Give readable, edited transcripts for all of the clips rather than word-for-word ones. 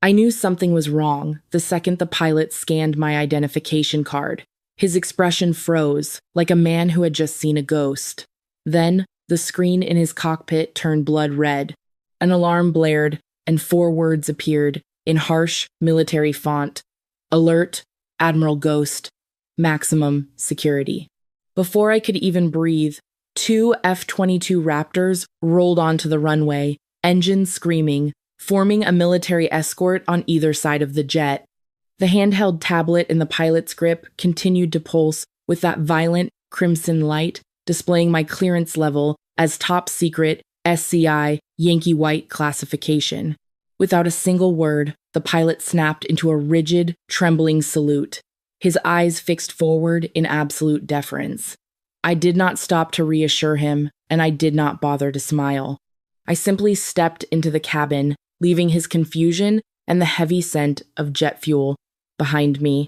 I knew something was wrong the second the pilot scanned my identification card. His expression froze, like a man who had just seen a ghost. Then, the screen in his cockpit turned blood red. An alarm blared, and 4 words appeared in harsh military font. Alert, Admiral Ghost, maximum security. Before I could even breathe, 2 F-22 Raptors rolled onto the runway, engines screaming, forming a military escort on either side of the jet. The handheld tablet in the pilot's grip continued to pulse with that violent crimson light, displaying my clearance level as top secret SCI Yankee White classification. Without a single word, the pilot snapped into a rigid, trembling salute, his eyes fixed forward in absolute deference. I did not stop to reassure him, and I did not bother to smile. I simply stepped into the cabin, leaving his confusion and the heavy scent of jet fuel behind me.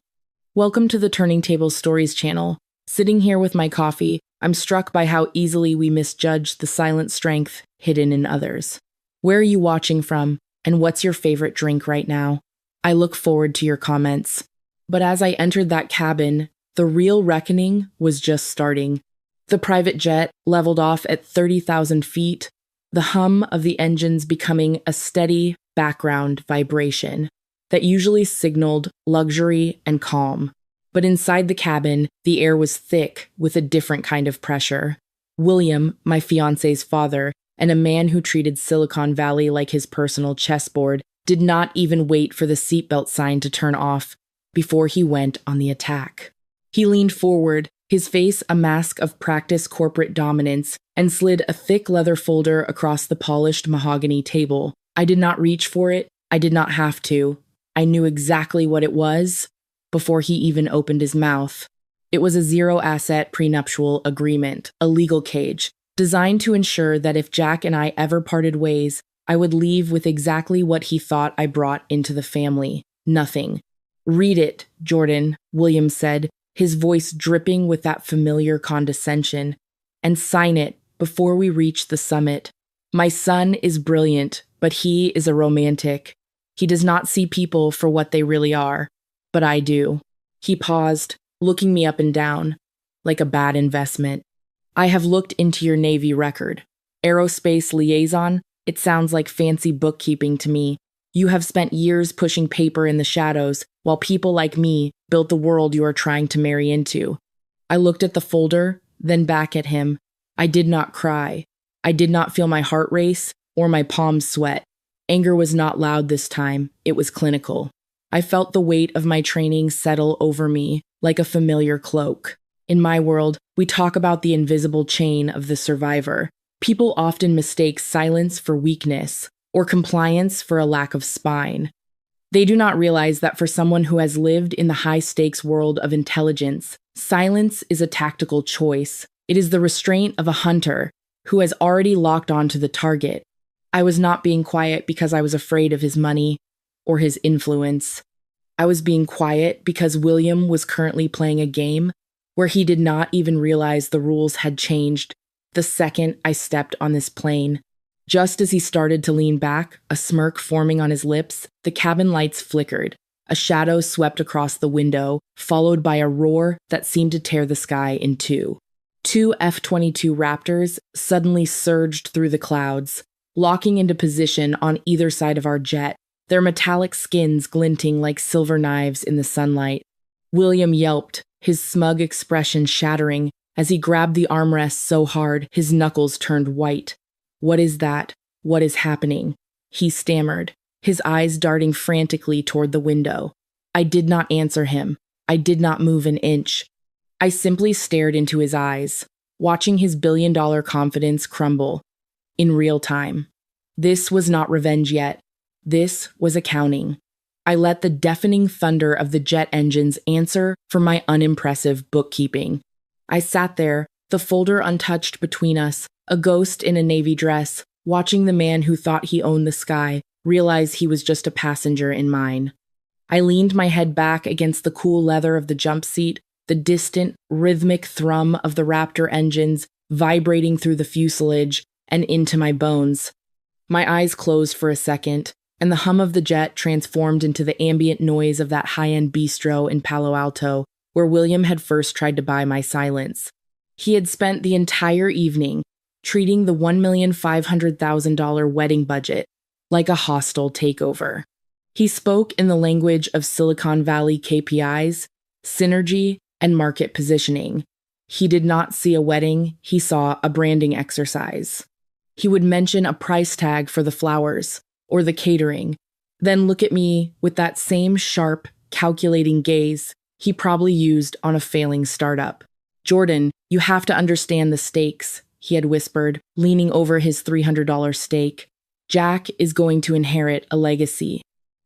Welcome to the Turning Table Stories channel. Sitting here with my coffee, I'm struck by how easily we misjudge the silent strength hidden in others. Where are you watching from, and what's your favorite drink right now? I look forward to your comments. But as I entered that cabin, the real reckoning was just starting. The private jet leveled off at 30,000 feet, the hum of the engines becoming a steady background vibration that usually signaled luxury and calm. But inside the cabin, the air was thick with a different kind of pressure. William, my fiancé's father, and a man who treated Silicon Valley like his personal chessboard, did not even wait for the seatbelt sign to turn off before he went on the attack. He leaned forward, his face a mask of practiced corporate dominance, and slid a thick leather folder across the polished mahogany table. I did not reach for it. I did not have to. I knew exactly what it was before he even opened his mouth. It was a zero-asset prenuptial agreement, a legal cage, designed to ensure that if Jack and I ever parted ways, I would leave with exactly what he thought I brought into the family: nothing. "Read it, Jordan," William said, his voice dripping with that familiar condescension, "and sign it before we reach the summit. My son is brilliant, but he is a romantic. He does not see people for what they really are, but I do." He paused, looking me up and down, like a bad investment. "I have looked into your Navy record. Aerospace liaison, it sounds like fancy bookkeeping to me. You have spent years pushing paper in the shadows, while people like me built the world you are trying to marry into." I looked at the folder, then back at him. I did not cry. I did not feel my heart race or my palms sweat. Anger was not loud this time. It was clinical. I felt the weight of my training settle over me like a familiar cloak. In my world, we talk about the invisible chain of the survivor. People often mistake silence for weakness or compliance for a lack of spine. They do not realize that for someone who has lived in the high-stakes world of intelligence, silence is a tactical choice. It is the restraint of a hunter who has already locked onto the target. I was not being quiet because I was afraid of his money or his influence. I was being quiet because William was currently playing a game where he did not even realize the rules had changed the second I stepped on this plane. Just as he started to lean back, a smirk forming on his lips, the cabin lights flickered. A shadow swept across the window, followed by a roar that seemed to tear the sky in two. 2 F-22 Raptors suddenly surged through the clouds, locking into position on either side of our jet, their metallic skins glinting like silver knives in the sunlight. William yelped, his smug expression shattering as he grabbed the armrest so hard his knuckles turned white. "What is that? What is happening?" he stammered, his eyes darting frantically toward the window. I did not answer him. I did not move an inch. I simply stared into his eyes, watching his billion-dollar confidence crumble in real time. This was not revenge yet. This was accounting. I let the deafening thunder of the jet engines answer for my unimpressive bookkeeping. I sat there, the folder untouched between us, a ghost in a navy dress, watching the man who thought he owned the sky realize he was just a passenger in mine. I leaned my head back against the cool leather of the jump seat, the distant, rhythmic thrum of the Raptor engines vibrating through the fuselage and into my bones. My eyes closed for a second, and the hum of the jet transformed into the ambient noise of that high-end bistro in Palo Alto, where William had first tried to buy my silence. He had spent the entire evening treating the $1,500,000 wedding budget like a hostile takeover. He spoke in the language of Silicon Valley KPIs, synergy, and market positioning. He did not see a wedding, he saw a branding exercise. He would mention a price tag for the flowers or the catering, then look at me with that same sharp, calculating gaze he probably used on a failing startup. "Jordan, you have to understand the stakes," he had whispered, leaning over his $300 steak. "Jack is going to inherit a legacy.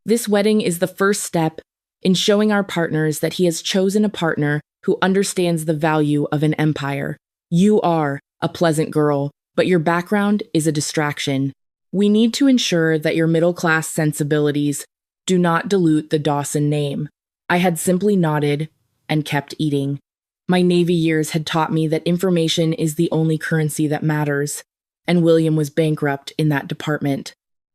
This wedding is the first step in showing our partners that he has chosen a partner who understands the value of an empire. You are a pleasant girl, but your background is a distraction. We need to ensure that your middle-class sensibilities do not dilute the Dawson name." I had simply nodded and kept eating. My Navy years had taught me that information is the only currency that matters, and William was bankrupt in that department.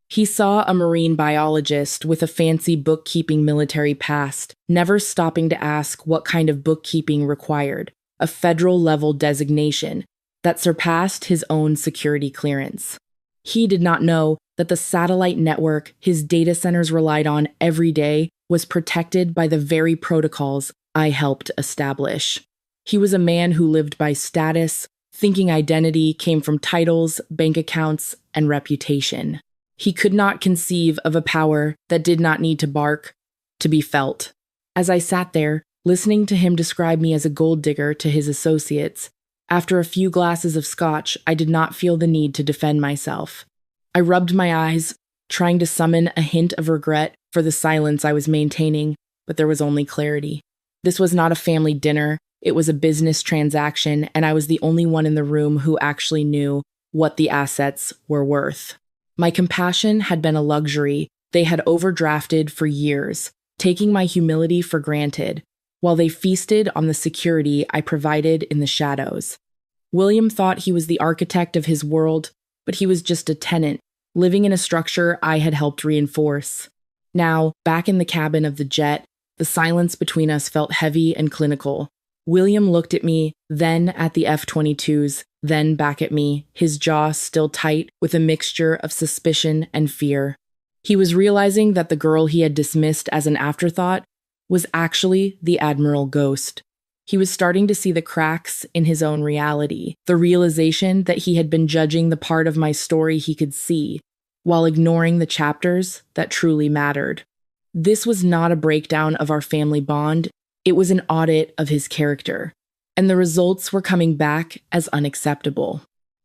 He saw a marine biologist with a fancy bookkeeping military past, never stopping to ask what kind of bookkeeping required, a federal-level designation that surpassed his own security clearance. He did not know that the satellite network his data centers relied on every day was protected by the very protocols I helped establish. He was a man who lived by status, thinking identity came from titles, bank accounts, and reputation. He could not conceive of a power that did not need to bark to be felt. As I sat there, listening to him describe me as a gold digger to his associates, after a few glasses of scotch, I did not feel the need to defend myself. I rubbed my eyes, trying to summon a hint of regret for the silence I was maintaining, but there was only clarity. This was not a family dinner, it was a business transaction, and I was the only one in the room who actually knew what the assets were worth. My compassion had been a luxury they had overdrafted for years, taking my humility for granted, while they feasted on the security I provided in the shadows. William thought he was the architect of his world, but he was just a tenant, living in a structure I had helped reinforce. Now, back in the cabin of the jet, the silence between us felt heavy and clinical. William looked at me, then at the F-22s, then back at me, his jaw still tight with a mixture of suspicion and fear. He was realizing that the girl he had dismissed as an afterthought was actually the Admiral ghost. He was starting to see the cracks in his own reality, the realization that he had been judging the part of my story he could see, while ignoring the chapters that truly mattered. This was not a breakdown of our family bond, it was an audit of his character, and the results were coming back as unacceptable.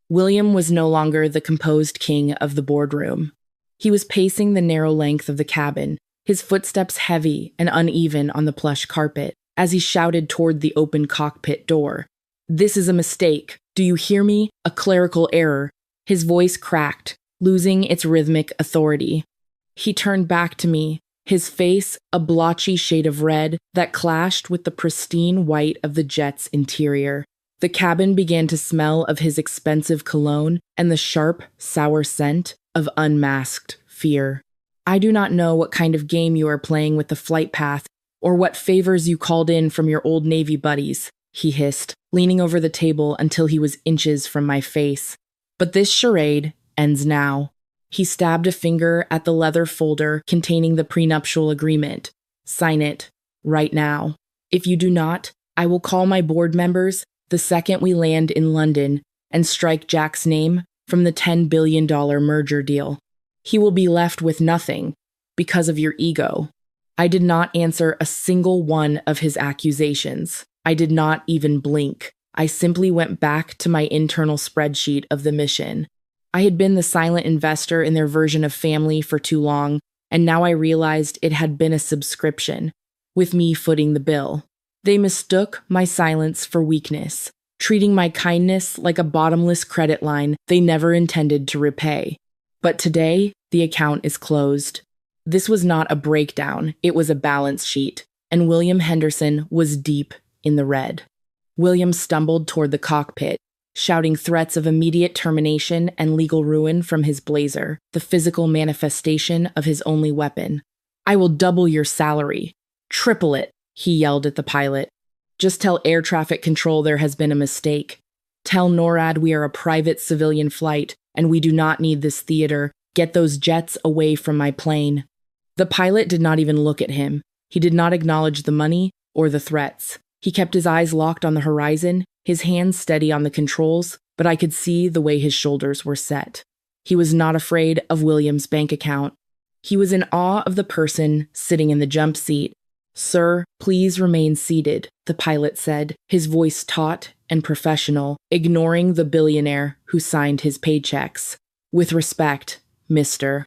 William was no longer the composed king of the boardroom. He was pacing the narrow length of the cabin, his footsteps heavy and uneven on the plush carpet, as he shouted toward the open cockpit door. "This is a mistake. Do you hear me? A clerical error." His voice cracked, losing its rhythmic authority. He turned back to me, his face a blotchy shade of red that clashed with the pristine white of the jet's interior. The cabin began to smell of his expensive cologne and the sharp, sour scent of unmasked fear. "I do not know what kind of game you are playing with the flight path or what favors you called in from your old Navy buddies," he hissed, leaning over the table until he was inches from my face. "But this charade ends now." He stabbed a finger at the leather folder containing the prenuptial agreement. "Sign it, right now. If you do not, I will call my board members the second we land in London and strike Jack's name from the $10 billion merger deal. He will be left with nothing because of your ego." I did not answer a single one of his accusations. I did not even blink. I simply went back to my internal spreadsheet of the mission. I had been the silent investor in their version of family for too long, and now I realized it had been a subscription, with me footing the bill. They mistook my silence for weakness, treating my kindness like a bottomless credit line they never intended to repay. But today, the account is closed. This was not a breakdown, it was a balance sheet, and William Henderson was deep in the red. William stumbled toward the cockpit, shouting threats of immediate termination and legal ruin from his blazer, the physical manifestation of his only weapon. "I will double your salary. Triple it," he yelled at the pilot. "Just tell air traffic control there has been a mistake. Tell NORAD we are a private civilian flight, and we do not need this theater. Get those jets away from my plane." The pilot did not even look at him. He did not acknowledge the money or the threats. He kept his eyes locked on the horizon, his hands steady on the controls, but I could see the way his shoulders were set. He was not afraid of William's bank account. He was in awe of the person sitting in the jump seat. "Sir, please remain seated," the pilot said, his voice taut and professional, ignoring the billionaire who signed his paychecks. "With respect, Mr.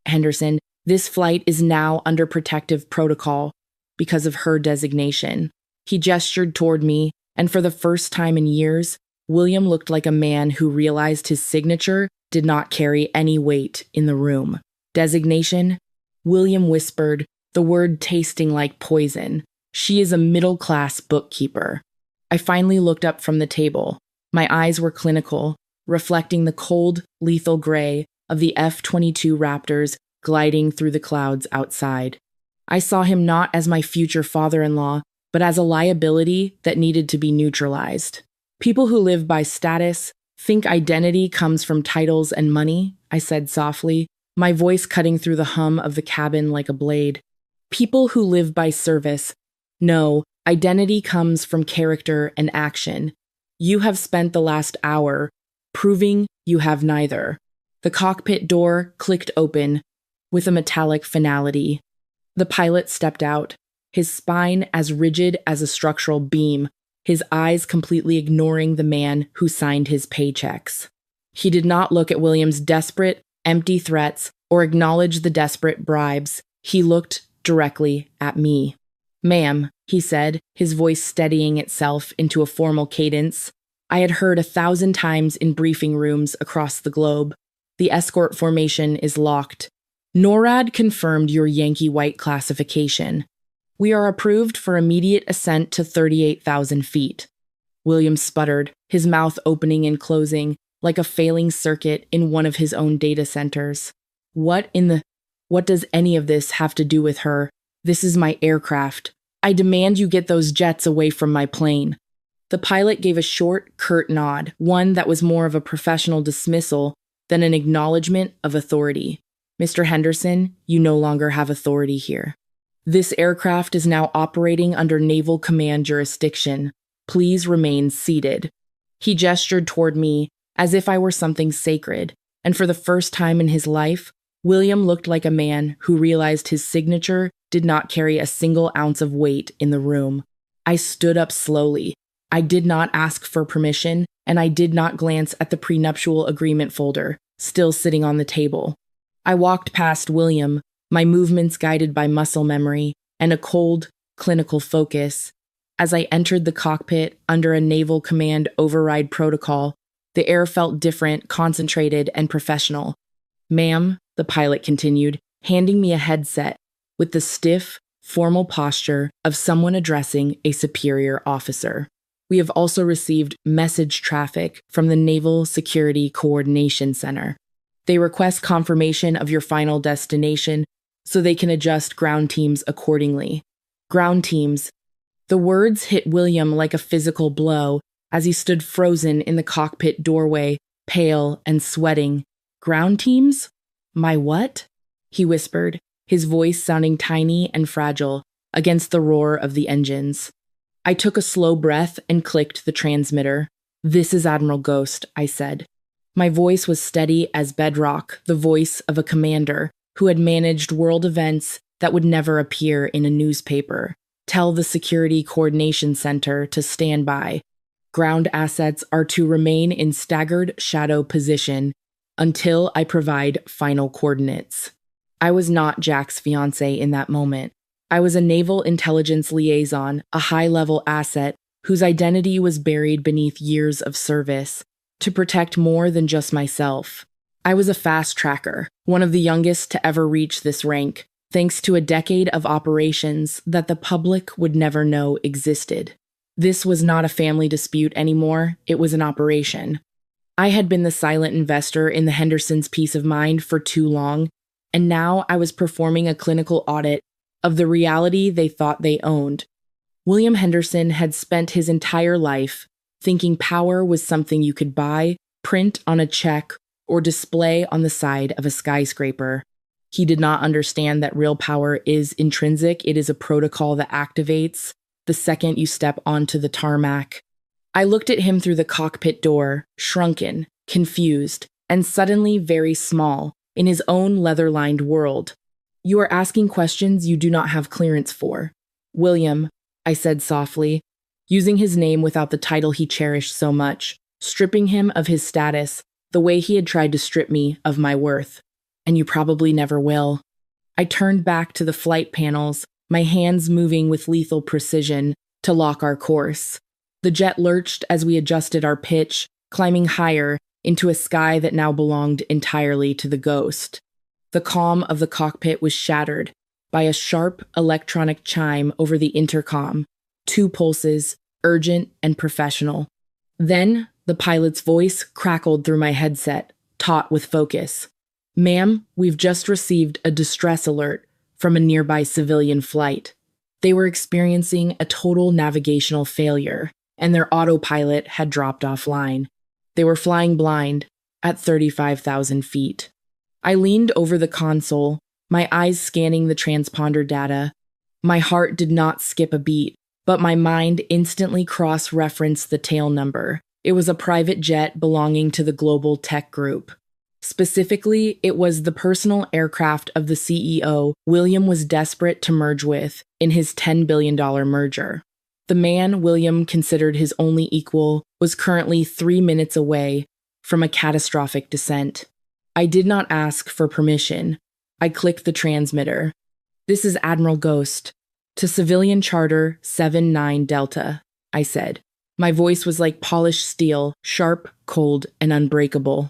Henderson, this flight is now under protective protocol because of her designation." He gestured toward me, and for the first time in years, William looked like a man who realized his signature did not carry any weight in the room. "Designation?" William whispered, the word tasting like poison. "She is a middle-class bookkeeper." I finally looked up from the table. My eyes were clinical, reflecting the cold, lethal gray of the F-22 Raptors gliding through the clouds outside. I saw him not as my future father-in-law, but as a liability that needed to be neutralized. "People who live by status think identity comes from titles and money," I said softly, my voice cutting through the hum of the cabin like a blade. "People who live by service know identity comes from character and action. You have spent the last hour proving you have neither." The cockpit door clicked open with a metallic finality. The pilot stepped out, his spine as rigid as a structural beam, his eyes completely ignoring the man who signed his paychecks. He did not look at William's desperate, empty threats or acknowledge the desperate bribes. He looked directly at me. "Ma'am," he said, his voice steadying itself into a formal cadence I had heard 1,000 times in briefing rooms across the globe. "The escort formation is locked. NORAD confirmed your Yankee White classification. We are approved for immediate ascent to 38,000 feet. William sputtered, his mouth opening and closing like a failing circuit in one of his own data centers. What does any of this have to do with her? This is my aircraft. I demand you get those jets away from my plane." The pilot gave a short, curt nod, one that was more of a professional dismissal than an acknowledgement of authority. "Mr. Henderson, you no longer have authority here. This aircraft is now operating under Naval Command jurisdiction. Please remain seated." He gestured toward me as if I were something sacred, and for the first time in his life, William looked like a man who realized his signature did not carry a single ounce of weight in the room. I stood up slowly. I did not ask for permission, and I did not glance at the prenuptial agreement folder, still sitting on the table. I walked past William, my movements guided by muscle memory and a cold, clinical focus. As I entered the cockpit under a Naval Command override protocol, the air felt different, concentrated, and professional. "Ma'am," the pilot continued, handing me a headset with the stiff, formal posture of someone addressing a superior officer. "We have also received message traffic from the Naval Security Coordination Center. They request confirmation of your final destination so they can adjust ground teams accordingly." Ground teams. The words hit William like a physical blow as he stood frozen in the cockpit doorway, pale and sweating. "Ground teams? My what?" he whispered, his voice sounding tiny and fragile against the roar of the engines. I took a slow breath and clicked the transmitter. "This is Admiral Ghost," I said. My voice was steady as bedrock, the voice of a commander who had managed world events that would never appear in a newspaper. "Tell the Security Coordination Center to stand by. Ground assets are to remain in staggered shadow position until I provide final coordinates." I was not Jack's fiancé in that moment. I was a naval intelligence liaison, a high-level asset whose identity was buried beneath years of service, to protect more than just myself. I was a fast tracker, one of the youngest to ever reach this rank, thanks to a decade of operations that the public would never know existed. This was not a family dispute anymore, it was an operation. I had been the silent investor in the Hendersons' peace of mind for too long, and now I was performing a clinical audit of the reality they thought they owned. William Henderson had spent his entire life thinking power was something you could buy, print on a check, or display on the side of a skyscraper. He did not understand that real power is intrinsic. It is a protocol that activates the second you step onto the tarmac. I looked at him through the cockpit door, shrunken, confused, and suddenly very small, in his own leather-lined world. You are asking questions you do not have clearance for. William, I said softly, using his name without the title he cherished so much, stripping him of his status, the way he had tried to strip me of my worth. And you probably never will. I turned back to the flight panels, my hands moving with lethal precision to lock our course. The jet lurched as we adjusted our pitch, climbing higher into a sky that now belonged entirely to the ghost. The calm of the cockpit was shattered by a sharp electronic chime over the intercom, 2 pulses, urgent and professional. Then, the pilot's voice crackled through my headset, taut with focus. "Ma'am, we've just received a distress alert from a nearby civilian flight. They were experiencing a total navigational failure, and their autopilot had dropped offline. They were flying blind at 35,000 feet. I leaned over the console, my eyes scanning the transponder data. My heart did not skip a beat, but my mind instantly cross-referenced the tail number. It was a private jet belonging to the Global Tech Group. Specifically, it was the personal aircraft of the CEO William was desperate to merge with in his $10 billion merger. The man William considered his only equal was currently 3 minutes away from a catastrophic descent. I did not ask for permission. I clicked the transmitter. "This is Admiral Ghost. To Civilian Charter 79 Delta," I said. My voice was like polished steel, sharp, cold, and unbreakable.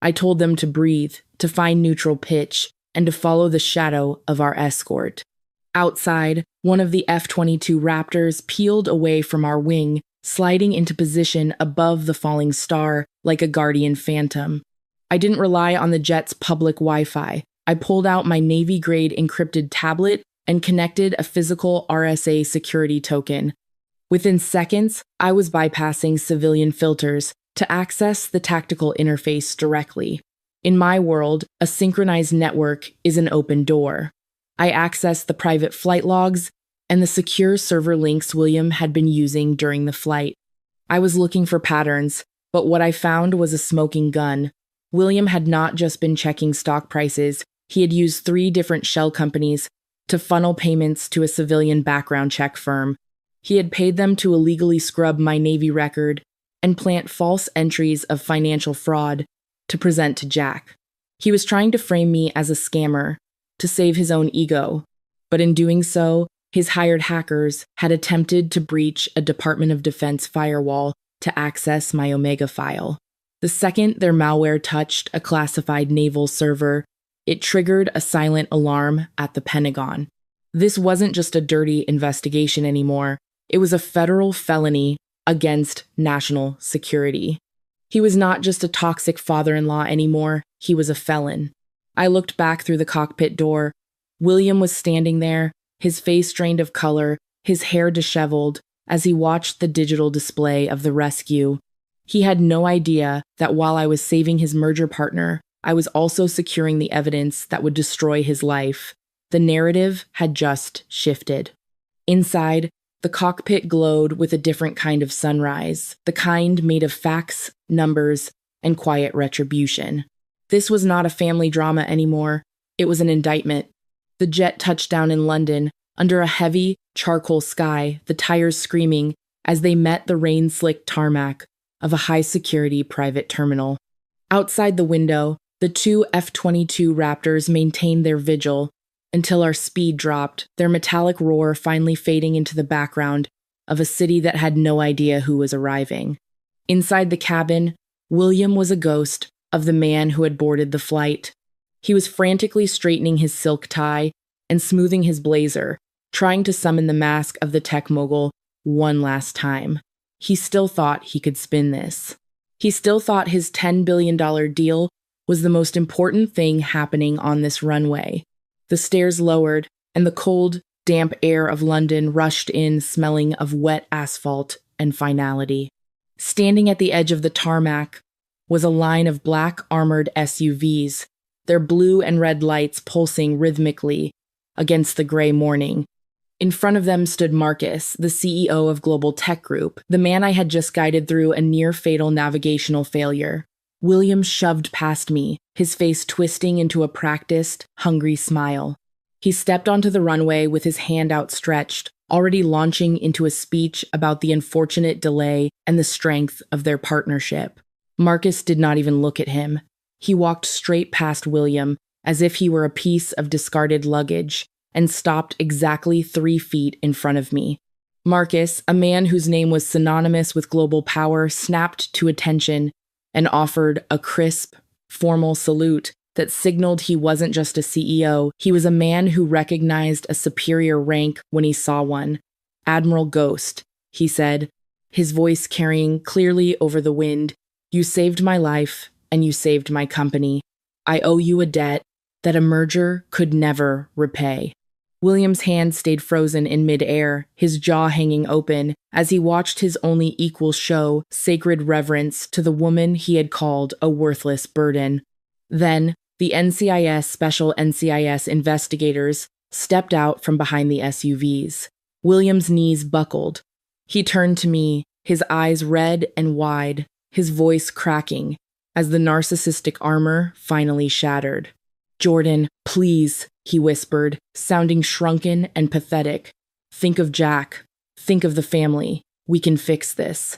I told them to breathe, to find neutral pitch, and to follow the shadow of our escort. Outside, one of the F-22 Raptors peeled away from our wing, sliding into position above the falling star like a guardian phantom. I didn't rely on the jet's public Wi-Fi. I pulled out my Navy-grade encrypted tablet and connected a physical RSA security token. Within seconds, I was bypassing civilian filters to access the tactical interface directly. In my world, a synchronized network is an open door. I accessed the private flight logs and the secure server links William had been using during the flight. I was looking for patterns, but what I found was a smoking gun. William had not just been checking stock prices, he had used 3 different shell companies to funnel payments to a civilian background check firm. He had paid them to illegally scrub my Navy record and plant false entries of financial fraud to present to Jack. He was trying to frame me as a scammer to save his own ego, but in doing so, his hired hackers had attempted to breach a Department of Defense firewall to access my Omega file. The second their malware touched a classified naval server, it triggered a silent alarm at the Pentagon. This wasn't just a dirty investigation anymore. It was a federal felony against national security. He was not just a toxic father-in-law anymore, he was a felon. I looked back through the cockpit door. William was standing there, his face drained of color, his hair disheveled, as he watched the digital display of the rescue. He had no idea that while I was saving his merger partner, I was also securing the evidence that would destroy his life. The narrative had just shifted. Inside, the cockpit glowed with a different kind of sunrise, the kind made of facts, numbers, and quiet retribution. This was not a family drama anymore. It was an indictment. The jet touched down in London, under a heavy, charcoal sky, the tires screaming as they met the rain-slicked tarmac of a high-security private terminal. Outside the window, the 2 F-22 Raptors maintained their vigil until our speed dropped, their metallic roar finally fading into the background of a city that had no idea who was arriving. Inside the cabin, William was a ghost of the man who had boarded the flight. He was frantically straightening his silk tie and smoothing his blazer, trying to summon the mask of the tech mogul one last time. He still thought he could spin this. He still thought his $10 billion deal was the most important thing happening on this runway. The stairs lowered, and the cold, damp air of London rushed in, smelling of wet asphalt and finality. Standing at the edge of the tarmac was a line of black armored SUVs, their blue and red lights pulsing rhythmically against the gray morning. In front of them stood Marcus, the CEO of Global Tech Group, the man I had just guided through a near-fatal navigational failure. William shoved past me, his face twisting into a practiced, hungry smile. He stepped onto the runway with his hand outstretched, already launching into a speech about the unfortunate delay and the strength of their partnership. Marcus did not even look at him. He walked straight past William, as if he were a piece of discarded luggage, and stopped exactly 3 feet in front of me. Marcus, a man whose name was synonymous with global power, snapped to attention and offered a crisp, formal salute that signaled he wasn't just a CEO, he was a man who recognized a superior rank when he saw one. "Admiral Ghost," he said, his voice carrying clearly over the wind. "You saved my life, and you saved my company. I owe you a debt that a merger could never repay." William's hand stayed frozen in midair, his jaw hanging open, as he watched his only equal show sacred reverence to the woman he had called a worthless burden. Then, the special NCIS investigators stepped out from behind the SUVs. William's knees buckled. He turned to me, his eyes red and wide, his voice cracking, as the narcissistic armor finally shattered. "Jordan, please," he whispered, sounding shrunken and pathetic. "Think of Jack. Think of the family. We can fix this.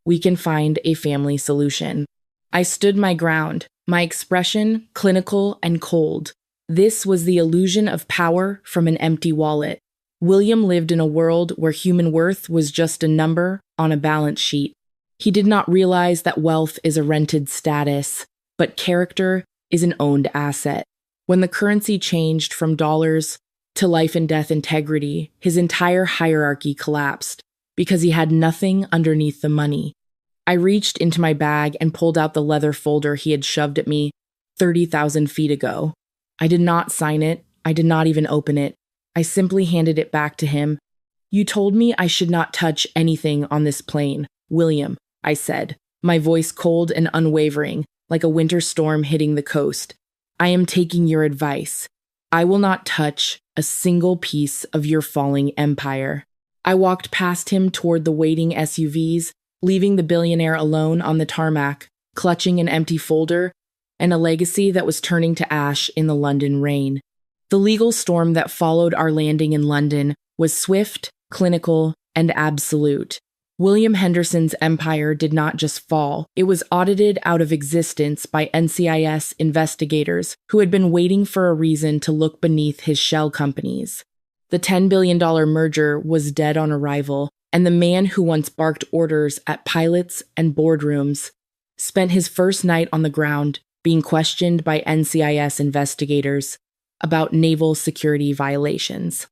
We can find a family solution." I stood my ground, my expression clinical and cold. This was the illusion of power from an empty wallet. William lived in a world where human worth was just a number on a balance sheet. He did not realize that wealth is a rented status, but character is an owned asset. When the currency changed from dollars to life and death integrity, his entire hierarchy collapsed because he had nothing underneath the money. I reached into my bag and pulled out the leather folder he had shoved at me 30,000 feet ago. I did not sign it. I did not even open it. I simply handed it back to him. "You told me I should not touch anything on this plane, William," I said, my voice cold and unwavering, like a winter storm hitting the coast. "I am taking your advice. I will not touch a single piece of your falling empire." I walked past him toward the waiting SUVs, leaving the billionaire alone on the tarmac, clutching an empty folder and a legacy that was turning to ash in the London rain. The legal storm that followed our landing in London was swift, clinical, and absolute. William Henderson's empire did not just fall, it was audited out of existence by NCIS investigators who had been waiting for a reason to look beneath his shell companies. The $10 billion merger was dead on arrival, and the man who once barked orders at pilots and boardrooms spent his first night on the ground being questioned by NCIS investigators about naval security violations.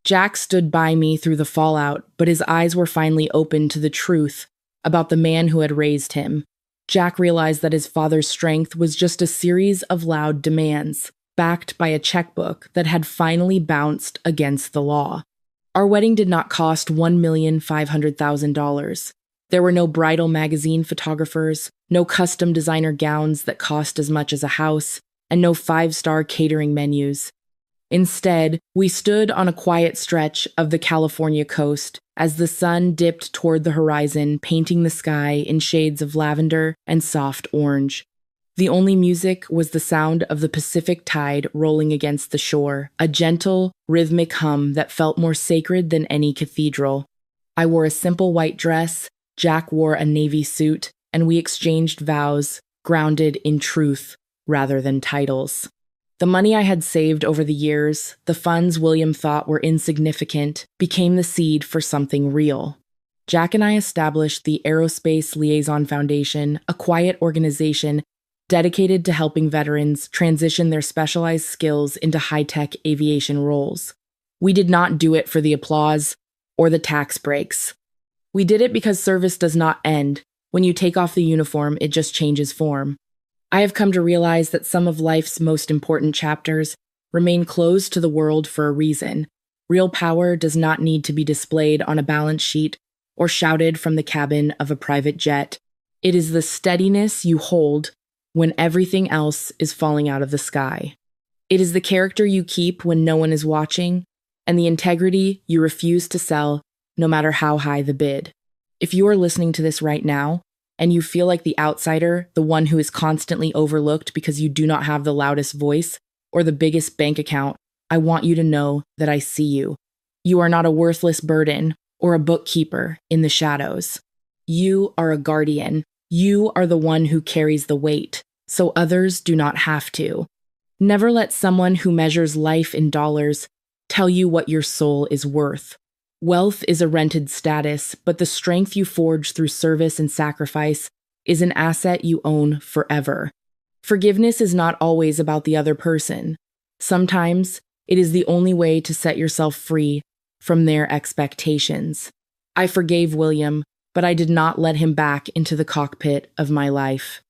Jack stood by me through the fallout, but his eyes were finally open to the truth about the man who had raised him. Jack realized that his father's strength was just a series of loud demands, backed by a checkbook that had finally bounced against the law. Our wedding did not cost $1,500,000. There were no bridal magazine photographers, no custom designer gowns that cost as much as a house, and no 5-star catering menus. Instead, we stood on a quiet stretch of the California coast as the sun dipped toward the horizon, painting the sky in shades of lavender and soft orange. The only music was the sound of the Pacific tide rolling against the shore, a gentle, rhythmic hum that felt more sacred than any cathedral. I wore a simple white dress, Jack wore a navy suit, and we exchanged vows, grounded in truth rather than titles. The money I had saved over the years, the funds William thought were insignificant, became the seed for something real. Jack and I established the Aerospace Liaison Foundation, a quiet organization dedicated to helping veterans transition their specialized skills into high-tech aviation roles. We did not do it for the applause or the tax breaks. We did it because service does not end. When you take off the uniform, it just changes form. I have come to realize that some of life's most important chapters remain closed to the world for a reason. Real power does not need to be displayed on a balance sheet or shouted from the cabin of a private jet. It is the steadiness you hold when everything else is falling out of the sky. It is the character you keep when no one is watching, and the integrity you refuse to sell no matter how high the bid. If you are listening to this right now, and you feel like the outsider, the one who is constantly overlooked because you do not have the loudest voice or the biggest bank account, I want you to know that I see you. You are not a worthless burden or a bookkeeper in the shadows. You are a guardian. You are the one who carries the weight, so others do not have to. Never let someone who measures life in dollars tell you what your soul is worth. Wealth is a rented status, but the strength you forge through service and sacrifice is an asset you own forever. Forgiveness is not always about the other person. Sometimes it is the only way to set yourself free from their expectations. I forgave William, but I did not let him back into the cockpit of my life.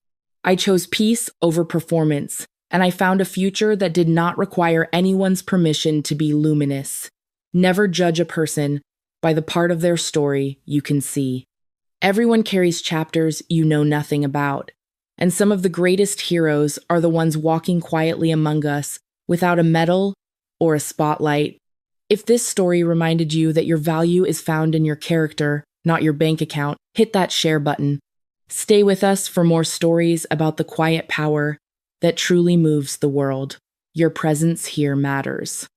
I chose peace over performance, and I found a future that did not require anyone's permission to be luminous. Never judge a person by the part of their story you can see. Everyone carries chapters you know nothing about, and some of the greatest heroes are the ones walking quietly among us without a medal or a spotlight. If this story reminded you that your value is found in your character, not your bank account, hit that share button. Stay with us for more stories about the quiet power that truly moves the world. Your presence here matters.